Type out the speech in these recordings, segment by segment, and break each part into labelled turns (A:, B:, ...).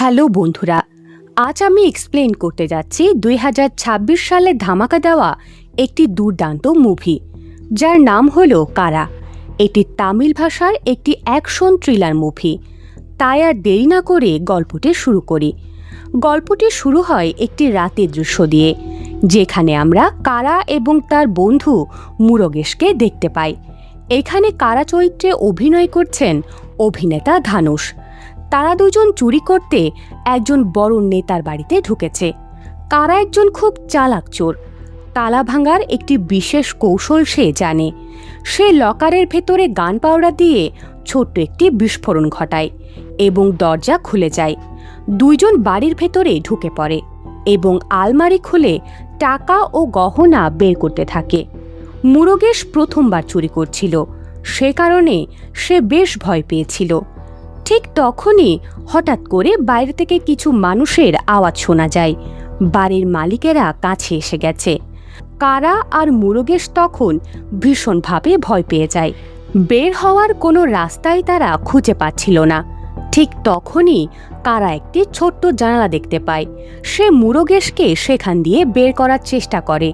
A: Hello বন্ধুরা, আজ আমি এক্সপ্লেন করতে যাচ্ছি 2026 সালে ধামাকা দেওয়া একটি দুর্দান্ত মুভি যার নাম হলো কারা। এটি তামিল ভাষার একটি অ্যাকশন থ্রিলার মুভি। তাই আর দেরি না করে গল্পটি শুরু করি। গল্পটি শুরু হয় একটি রাতের দৃশ্য দিয়ে, যেখানে আমরা কারা এবং তার বন্ধু মুরগেশকে দেখতে পাই। এখানে কারা চরিত্রে অভিনয় করছেন অভিনেতা ধানুষ। তারা দুজন চুরি করতে একজন বড় নেতার বাড়িতে ঢুকেছে। কারা একজন খুব চালাক চোর। তালা ভাঙার একটি বিশেষ কৌশল সে জানে। সে লকারের ভেতরে গান পাউডার দিয়ে ছোট্ট একটি বিস্ফোরণ ঘটায় এবং দরজা খুলে যায়। দুইজন বাড়ির ভেতরে ঢুকে পড়ে এবং আলমারি খুলে টাকা ও গহনা বের করতে থাকে। মুরগেশ প্রথমবার চুরি করছিল, সে কারণে সে বেশ ভয় পেয়েছিল। ঠিক তখনই হঠাৎ করে বাইরে থেকে কিছু মানুষের আওয়াজ শোনা যায়। বাড়ির মালিকেরা কাছে এসে গেছে। কারা আর মুরগেশ তখন ভীষণভাবে ভয় পেয়ে যায়। বের হওয়ার কোনো রাস্তাই তারা খুঁজে পাচ্ছিল না। ঠিক তখনই কারা একটি ছোট্ট জানালা দেখতে পায়। সে মুরগেশকে সেখান দিয়ে বের করার চেষ্টা করে,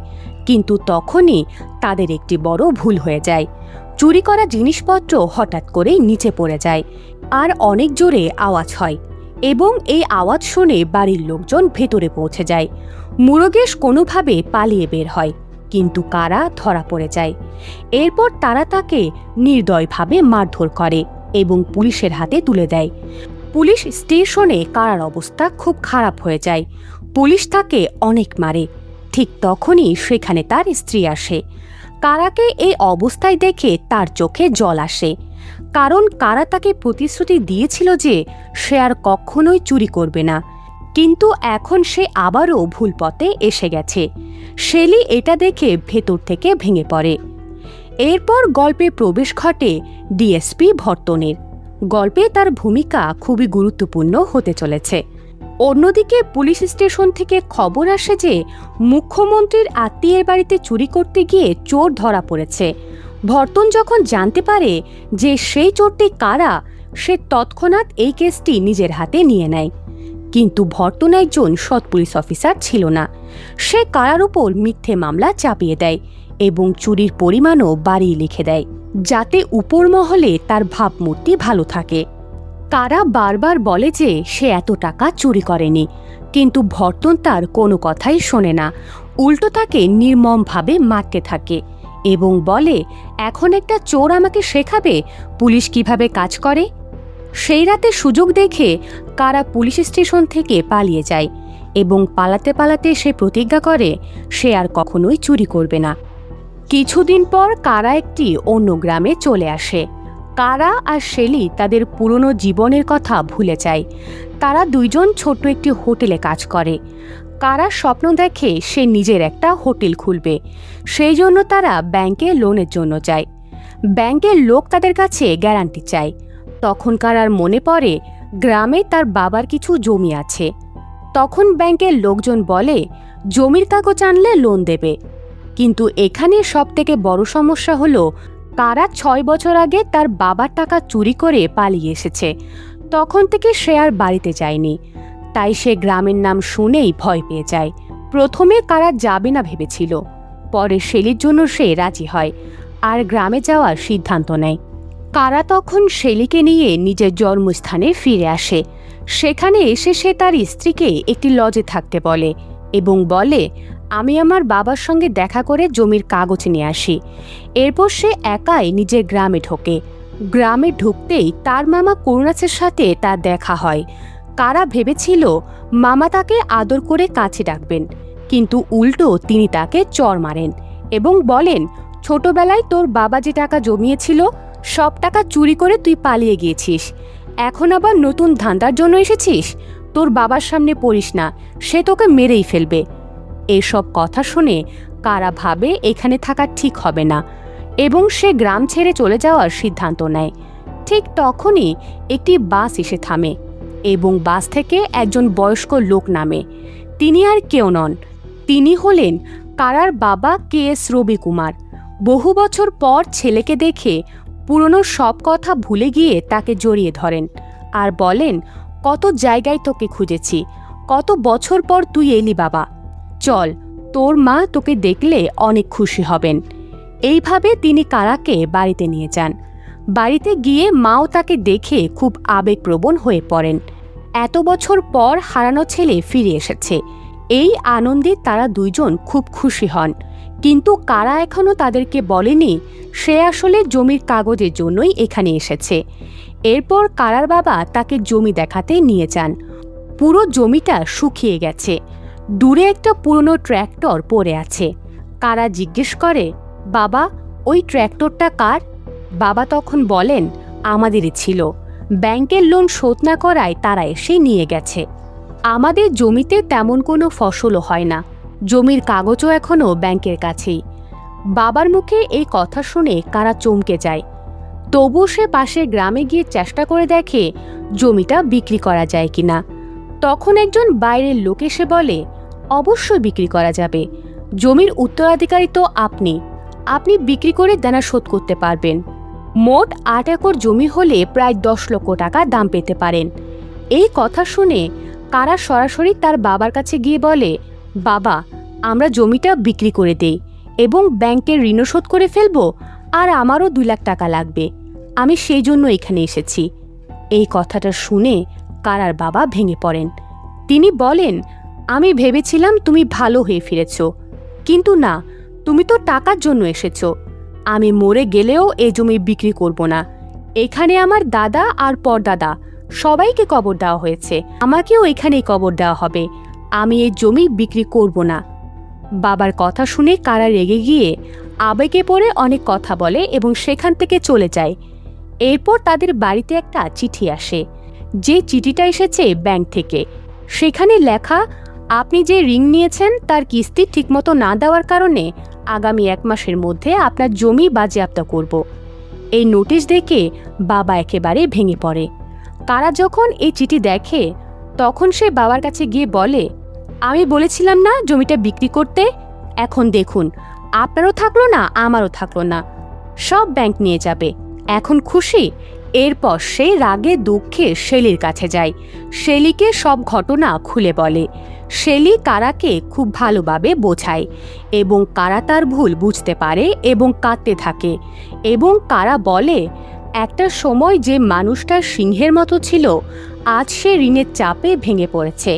A: কিন্তু তখনই তাদের একটি বড় ভুল হয়ে যায়। চুরি করা জিনিসপত্র হঠাৎ করেই নিচে পড়ে যায় আর অনেক জোরে আওয়াজ হয় এবং এই আওয়াজ শুনে বাড়ির লোকজন ভেতরে পৌঁছে যায়। মুরগেশ কোনোভাবে পালিয়ে বের হয়, কিন্তু কারা ধরা পড়ে যায়। এরপর তারা তাকে নির্দয়ভাবে মারধর করে এবং পুলিশের হাতে তুলে দেয়। পুলিশ স্টেশনে কারার অবস্থা খুব খারাপ হয়ে যায়। পুলিশ তাকে অনেক মারে। ঠিক তখনই সেখানে তার স্ত্রী আসে। কারাকে এই অবস্থায় দেখে তার চোখে জল আসে, কারণ কারা তাকে প্রতিশ্রুতি দিয়েছিল যে সে আর কখনোই চুরি করবে না। কিন্তু এখন সে আবারও ভুল পথে এসে গেছে। শেলি এটা দেখে ভেতর থেকে ভেঙে পড়ে। এরপর গল্পে প্রবেশ ঘটে ডিএসপি ভর্তনের। গল্পে তার ভূমিকা খুবই গুরুত্বপূর্ণ হতে চলেছে। অন্যদিকে পুলিশ স্টেশন থেকে খবর আসে যে মুখ্যমন্ত্রীর আত্মীয়ের বাড়িতে চুরি করতে গিয়ে চোর ধরা পড়েছে। ভর্তন যখন জানতে পারে যে সেই চোরটি কারা, সে তৎক্ষণাৎ এই কেসটি নিজের হাতে নিয়ে নেয়। কিন্তু ভর্তন একজন সৎ পুলিশ অফিসার ছিল না। সে কারার উপর মিথ্যে মামলা চাপিয়ে দেয় এবং চুরির পরিমাণও বাড়িয়ে লিখে দেয়, যাতে উপর মহলে তার ভাবমূর্তি ভালো থাকে। কারা বারবার বলে যে সে এত টাকা চুরি করেনি, কিন্তু ভর্তন তার কোনো কথাই শোনে না। উল্টো তাকে নির্মমভাবে মারতে থাকে এবং বলে, এখন একটা চোর আমাকে শেখাবে পুলিশ কিভাবে কাজ করে। সেই রাতে সুযোগ দেখে কারা পুলিশ স্টেশন থেকে পালিয়ে যায় এবং পালাতে পালাতে সে প্রতিজ্ঞা করে সে আর কখনোই চুরি করবে না। কিছুদিন পর কারা একটি অন্য গ্রামে চলে আসে। কারা আর শেলি তাদের পুরনো জীবনের কথা ভুলে যায়। তারা দুইজন ছোট্ট একটি হোটেলে কাজ করে। কারা স্বপ্ন দেখে সে নিজের একটা হোটেল খুলবে। সেই জন্য তারা ব্যাংকে লোনের জন্য যায়। ব্যাংকের লোক তাদের কাছে গ্যারান্টি চায়। তখন কারার মনে পড়ে গ্রামে তার বাবার কিছু জমি আছে। তখন ব্যাংকের লোকজন বলে জমির কাগজ আনলে লোন দেবে। কিন্তু এখানে সবথেকে বড় সমস্যা হলো কারা 6 বছর আগে তার বাবার টাকা চুরি করে পালিয়ে এসেছে। তখন থেকে সে আর বাড়িতে যায়নি। তাই সে গ্রামের নাম শুনেই ভয় পেয়ে যায়। প্রথমে কারা যাবে না ভেবেছিল, পরে শেলির জন্য সে রাজি হয় আর গ্রামে যাওয়ার সিদ্ধান্ত নেয়। কারা তখন শেলিকে নিয়ে নিজের জন্মস্থানে ফিরে আসে। সেখানে এসে সে তার স্ত্রীকে একটি লজে থাকতে বলে এবং বলে, আমি আমার বাবার সঙ্গে দেখা করে জমির কাগজ নিয়ে আসি। এরপর সে একাই নিজের গ্রামে ঢোকে। গ্রামে ঢুকতেই তার মামা করুণাসের সাথে তার দেখা হয়। কারা ভেবেছিল মামা তাকে আদর করে কাছে ডাকবেন, কিন্তু উল্টো তিনি তাকে চড় মারেন এবং বলেন, ছোটবেলায় তোর বাবা যে টাকা জমিয়েছিল সব টাকা চুরি করে তুই পালিয়ে গিয়েছিস। এখন আবার নতুন ধান্দার জন্য এসেছিস। তোর বাবার সামনে পড়িস না, সে তোকে মেরেই ফেলবে। এসব কথা শুনে কারা ভাবে এখানে থাকা ঠিক হবে না এবং সে গ্রাম ছেড়ে চলে যাওয়ার সিদ্ধান্ত নেয়। ঠিক তখনই একটি বাস এসে থামে এবং বাস থেকে একজন বয়স্ক লোক নামে। তিনি আর কেউ নন, তিনি হলেন কারার বাবা KS রবি কুমার। বহু বছর পর ছেলেকে দেখে পুরনো সব কথা ভুলে গিয়ে তাকে জড়িয়ে ধরেন আর বলেন, কত জায়গায় তোকে খুঁজেছি, কত বছর পর তুই এলি বাবা। চল, তোর মা তোকে দেখলে অনেক খুশি হবেন। এইভাবে তিনি কারাকে বাড়িতে নিয়ে যান। বাড়িতে গিয়ে মাও তাকে দেখে খুব আবেগপ্রবণ হয়ে পড়েন। এত বছর পর হারানো ছেলে ফিরে এসেছে, এই আনন্দে তারা দুইজন খুব খুশি হন। কিন্তু কারা এখনও তাদেরকে বলেনি সে আসলে জমির কাগজের জন্যই এখানে এসেছে। এরপর কারার বাবা তাকে জমি দেখাতে নিয়ে যান। পুরো জমিটা শুকিয়ে গেছে, দূরে একটা পুরনো ট্র্যাক্টর পড়ে আছে। কারা জিজ্ঞেস করে, বাবা ওই ট্র্যাক্টরটা কার? বাবা তখন বলেন, আমাদেরই ছিল, ব্যাংকের লোন শোধ না করায় তারা এসে নিয়ে গেছে। আমাদের জমিতে তেমন কোনো ফসলও হয় না, জমির কাগজও এখনও ব্যাংকের কাছেই। বাবার মুখে এই কথা শুনে কারা চমকে যায়। তবু সে পাশের গ্রামে গিয়ে চেষ্টা করে দেখে জমিটা বিক্রি করা যায় কিনা। তখন একজন বাইরের লোক এসে বলে, অবশ্যই বিক্রি করা যাবে, জমির উত্তরাধিকারী তো আপনি বিক্রি করে দেনা শোধ করতে পারবেন। মোট 8 একর জমি হলে প্রায় 10 লক্ষ টাকা দাম পেতে পারেন। এই কথা শুনে কারা সরাসরি তার বাবার কাছে গিয়ে বলে, বাবা আমরা জমিটা বিক্রি করে দেই এবং ব্যাংকের ঋণ শোধ করে ফেলবো, আর আমারও 2 লাখ টাকা লাগবে, আমি সেই জন্য এখানে এসেছি। এই কথাটা শুনে কারার বাবা ভেঙে পড়েন। তিনি বলেন, আমি ভেবেছিলাম তুমি ভালো হয়ে ফিরেছ, কিন্তু না, তুমি তো টাকার জন্য এসেছ। আমি মরে গেলেও এই জমি বিক্রি করব না। এখানে আমার দাদা আর পরদাদা সবাইকে কবর দেওয়া হয়েছে, আমাকেও এখানেই কবর দেওয়া হবে। আমি এই জমি বিক্রি করব না। বাবার কথা শুনে কারা রেগে গিয়ে আবেগে পড়ে অনেক কথা বলে এবং সেখান থেকে চলে যায়। এরপর তাদের বাড়িতে একটা চিঠি আসে। যে চিঠিটা এসেছে ব্যাংক থেকে, সেখানে লেখা, আপনি যে ঋণ নিয়েছেন তার কিস্তি ঠিকমতো না দেওয়ার কারণে আগামী 1 মাসের মধ্যে আপনার জমি বাজেয়াপ্ত করব। এই নোটিশ দেখে বাবা একেবারে ভেঙে পড়ে। কারা যখন এই চিঠি দেখে তখন সে বাবার কাছে গিয়ে বলে, আমি বলেছিলাম না জমিটা বিক্রি করতে, এখন দেখুন আপনারও থাকলো না আমারও থাকলো না, সব ব্যাংক নিয়ে যাবে, এখন খুশি? এরপর সে রাগে দুঃখে শেলির কাছে যায়, শেলিকে সব ঘটনা খুলে বলে। শেলি কারাকে খুব ভালোভাবে বোঝায় এবং কারা তার ভুল বুঝতে পারে এবং কাঁদতে থাকে। এবং কারা বলে, একটা সময় যে মানুষটা সিংহের মতো ছিল আজ সে ঋণের চাপে ভেঙে পড়েছে।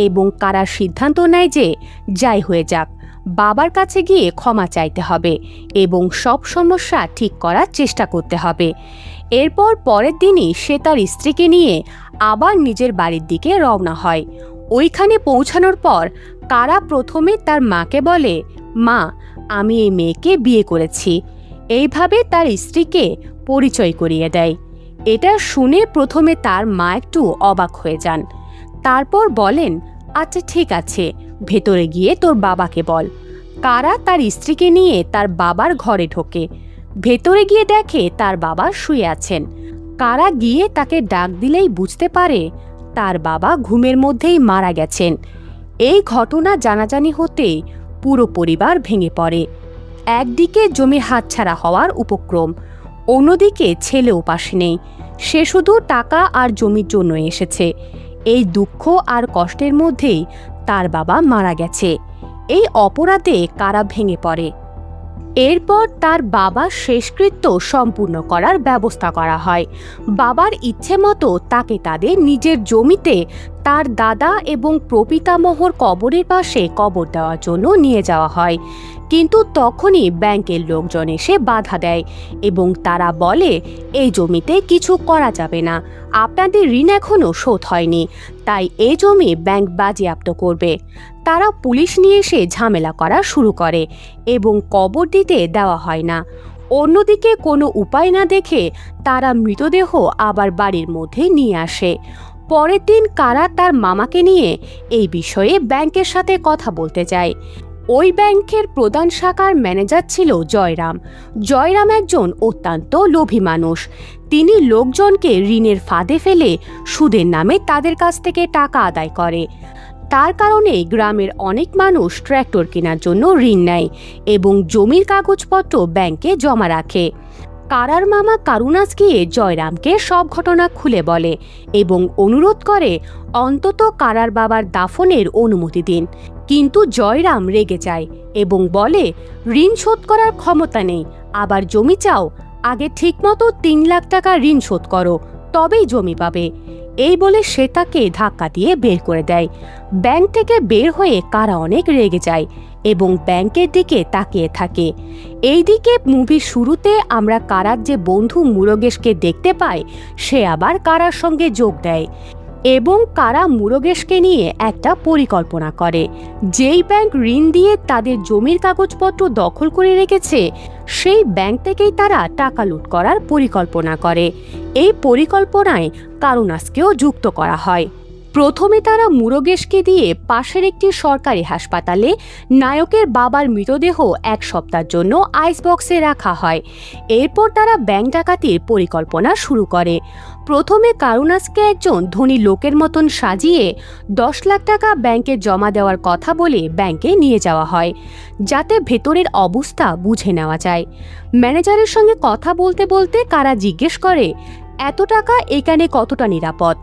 A: এবং কারা সিদ্ধান্ত নেয় যে যাই হয়ে যাক, বাবার কাছে গিয়ে ক্ষমা চাইতে হবে এবং সব সমস্যা ঠিক করার চেষ্টা করতে হবে। এরপর পরের দিনই সে তার স্ত্রীকে নিয়ে আবার নিজের বাড়ির দিকে রওনা হয়। ওইখানে পৌঁছানোর পর কারা প্রথমে তার মাকে বলে, মা আমি এই মেয়েকে বিয়ে করেছি। এইভাবে তার স্ত্রীকে পরিচয় করিয়ে দেয়। এটা শুনে প্রথমে তার মা একটু অবাক হয়ে যান। তারপর বলেন, আচ্ছা ঠিক আছে, ভেতরে গিয়ে তোর বাবাকে বল। কারা তার স্ত্রীকে নিয়ে তার বাবার ঘরে ঢোকে। ভেতরে গিয়ে দেখে তার বাবা শুয়ে আছেন। কারা গিয়ে তাকে ডাক দিলেই বুঝতে পারে তার বাবা ঘুমের মধ্যেই মারা গেছেন। এই ঘটনা জানাজানি হতে পুরো পরিবার ভেঙে পড়ে। একদিকে জমি হাতছাড়া হওয়ার উপক্রম, অন্যদিকে ছেলেও পাশে নেই, সে শুধু টাকা আর জমির জন্য এসেছে। এই দুঃখ আর কষ্টের মধ্যেই তার বাবা মারা গেছে। এই অপরাধে কারা ভেঙে পড়ে। এরপর তার বাবার শেষকৃত্য সম্পূর্ণ করার ব্যবস্থা করা হয়। বাবার ইচ্ছে মতো তাকে তাদের নিজের জমিতে তার দাদা এবং প্রপিতামহর কবরের পাশে কবর দেওয়ার জন্য নিয়ে যাওয়া হয়। কিন্তু তখনই ব্যাংকের লোকজন এসে বাধা দেয় এবং তারা বলে, এই জমিতে কিছু করা যাবে না, আপনাদের ঋণ এখনও শোধ হয়নি, তাই এই জমি ব্যাংক বাজেয়াপ্ত করবে। তারা পুলিশ নিয়ে এসে ঝামেলা করা শুরু করে এবং কবর দিতে দেওয়া হয় না। অন্যদিকে কোনো উপায় না দেখে তারা মৃতদেহ আবার বাড়ির মধ্যে নিয়ে আসে। পরের দিন কারা তার মামাকে নিয়ে এই বিষয়ে ব্যাংকের সাথে কথা বলতে যায়। ওই ব্যাংকের প্রধান শাখার ম্যানেজার ছিল জয়রাম। জয়রাম একজন অত্যন্ত লোভী মানুষ। তিনি লোকজনকে ঋণের ফাঁদে ফেলে সুদের নামে তাদের কাছ থেকে টাকা আদায় করে। তার কারণে গ্রামের অনেক মানুষ ট্র্যাক্টর কেনার জন্য ঋণ নেয় এবং জমির কাগজপত্র ব্যাংকে জমা রাখে। কারার মামা কারুনাস গিয়ে জয়রামকে সব ঘটনা খুলে বলে এবং অনুরোধ করে অন্তত কারার বাবার দাফনের অনুমতি দিন। কিন্তু জয়রাম রেগে যায় এবং বলে ঋণ শোধ করার ক্ষমতা নেই, আবার জমি চাও? আগে ঠিকমতো 3 লাখ টাকা ঋণ শোধ করো, তবেই জমি পাবে। এই বলে সে তাকে ধাক্কা দিয়ে বের করে দেয়। ব্যাংক থেকে বের হয়ে কারা অনেক রেগে যায় এবং ব্যাংকের দিকে তাকিয়ে থাকে। এইদিকে মুভির শুরুতে আমরা কারার যে বন্ধু মুরুগেশকে দেখতে পাই, সে আবার কারার সঙ্গে যোগ দেয় এবং কারা মুরুগেশকে নিয়ে একটা পরিকল্পনা করে। যেই ব্যাংক ঋণ দিয়ে তাদের জমির কাগজপত্র দখল করে রেখেছে, সেই ব্যাংক থেকেই তারা টাকা লুট করার পরিকল্পনা করে। এই পরিকল্পনায় কারুনাসকেও যুক্ত করা হয়। প্রথমে তারা মুরুগেশকে দিয়ে পাশের একটি সরকারি হাসপাতালে নায়কের বাবার মৃতদেহ 1 সপ্তাহের জন্য আইস বক্সে রাখা হয়। এরপর তারা ব্যাংক ডাকাতির পরিকল্পনা শুরু করে। প্রথমে কারুনাসকে একজন ধনী লোকের মতন সাজিয়ে 10 লাখ টাকা ব্যাংকে জমা দেওয়ার কথা বলে ব্যাংকে নিয়ে যাওয়া হয়, যাতে ভেতরের অবস্থা বুঝে নেওয়া যায়। ম্যানেজারের সঙ্গে কথা বলতে বলতে কারা জিজ্ঞেস করে, এত টাকা এখানে কতটা নিরাপদ?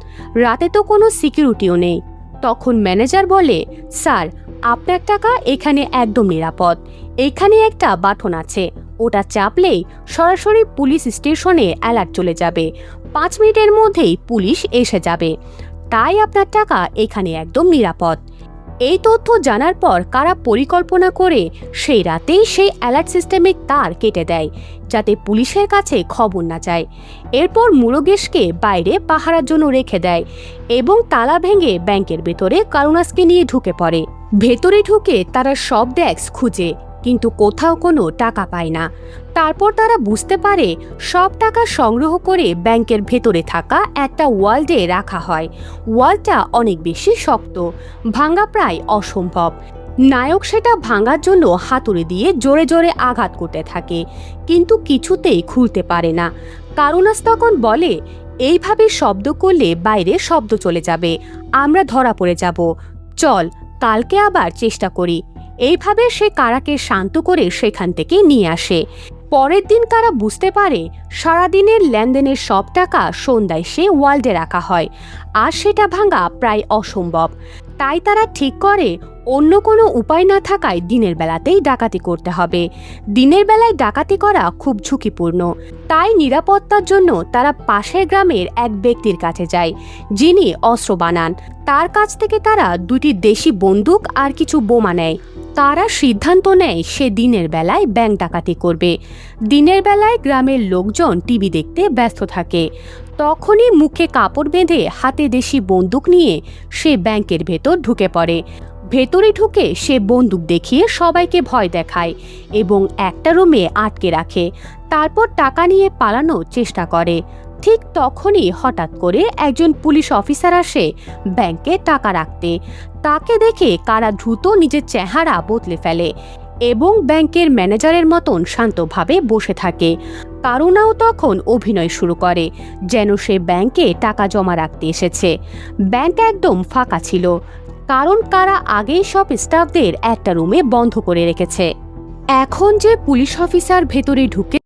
A: রাতে তো কোনো সিকিউরিটিও নেই। তখন ম্যানেজার বলে, স্যার, আপনার টাকা এখানে একদম নিরাপদ। এখানে একটা বাটন আছে, ওটা চাপলেই সরাসরি পুলিশ স্টেশনে অ্যালার্ট চলে যাবে। 5 মিনিটের মধ্যেই পুলিশ এসে যাবে। তাই আপনার টাকা এখানে একদম নিরাপদ। এই তথ্য জানার পর কারা পরিকল্পনা করে সেই রাতেই সেই অ্যালার্ট সিস্টেমের তার কেটে দেয়, যাতে পুলিশের কাছে খবর না যায়। এরপর মুরুগেশকে বাইরে পাহারার জন্য রেখে দেয় এবং তালা ভেঙে ব্যাংকের ভেতরে কারুনাসকে নিয়ে ঢুকে পড়ে। ভেতরে ঢুকে তারা সব ডেস্ক খুঁজে, কিন্তু কোথাও কোনো টাকা পায় না। তারপর তারা বুঝতে পারে সব টাকা সংগ্রহ করে ব্যাংকের ভেতরে থাকা একটা ওয়াল্টে রাখা হয়। ওয়ালটা অনেক বেশি শক্ত, ভাঙা প্রায় অসম্ভব। নায়ক সেটা ভাঙার জন্য হাতুড়ি দিয়ে জোরে জোরে আঘাত করতে থাকে, কিন্তু কিছুতেই খুলতে পারে না। কারুনাস তখন বলে, এইভাবে শব্দ করলে বাইরে শব্দ চলে যাবে, আমরা ধরা পড়ে যাব। চল, কালকে আবার চেষ্টা করি। এইভাবে সে কারাকে শান্ত করে সেখান থেকে নিয়ে আসে। পরের দিন কারা বুঝতে পারে সারাদিনের লেনদেনের সব টাকা সন্ধ্যায় সে ওয়াল্টে রাখা হয়, আর সেটা ভাঙা প্রায় অসম্ভব। তাই তারা ঠিক করে অন্য কোনো উপায় না থাকায় দিনের বেলাতেই ডাকাতি করতে হবে। দিনের বেলায় ডাকাতি করা খুব ঝুঁকিপূর্ণ, তাই নিরাপত্তার জন্য তারা পাশের গ্রামের এক ব্যক্তির কাছে যায়, যিনি অস্ত্র বানান। তার কাছ থেকে তারা 2টি দেশি বন্দুক আর কিছু বোমা নেয়। তারা সিদ্ধান্ত নেয় সে দিনের বেলায় ব্যাংক ডাকাতি করবে। দিনের বেলায় গ্রামের লোকজন টিভি দেখতে ব্যস্ত থাকে। তখনই মুখে কাপড় বেঁধে হাতে দেশি বন্দুক নিয়ে সে ব্যাংকের ভেতর ঢুকে পড়ে। ভেতরে ঢুকে সে বন্দুক দেখিয়ে সবাইকে ভয় দেখায় এবং একটা রুমে আটকে রাখে। তারপর টাকা নিয়ে পালানোর চেষ্টা করে। ঠিক তখনই হঠাৎ করে একজন পুলিশ অফিসার আসে ব্যাংকে টাকা রাখতে। তাকে দেখে কারা দ্রুত নিজের চেহারা বদলে ফেলে এবং ব্যাংকের ম্যানেজারের মতন শান্তভাবে বসে থাকে। কারুনাও তখন অভিনয় শুরু করে যেন সে ব্যাংকে টাকা জমা রাখতে এসেছে। ব্যাংক একদম ফাঁকা ছিল, কারণ কারা আগেই সব স্টাফদের একটা রুমে বন্ধ করে রেখেছে। এখন যে পুলিশ অফিসার ভেতরে ঢুকে